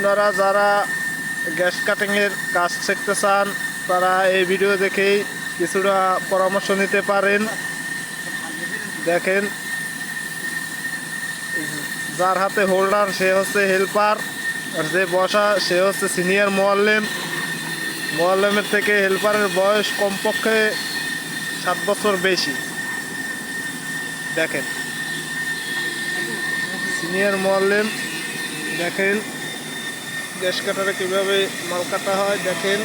আপনারা যারা গ্যাস কাটিংয়ের কাজ শিখতে চান তারা এই ভিডিও দেখেই কিছুটা পরামর্শ নিতে পারেন। দেখেন, যার হাতে হোল্ডার সে হচ্ছে হেল্পার, আর যে বসা সে হচ্ছে সিনিয়র মোয়াল্লেম। মোয়াল্লেমের থেকে হেল্পারের বয়স কমপক্ষে 7 বছর বেশি। দেখেন সিনিয়র মোয়াল্লেম, দেখেন গ্যাস কাটারে কীভাবে মাল কাটা হয়। দেখেন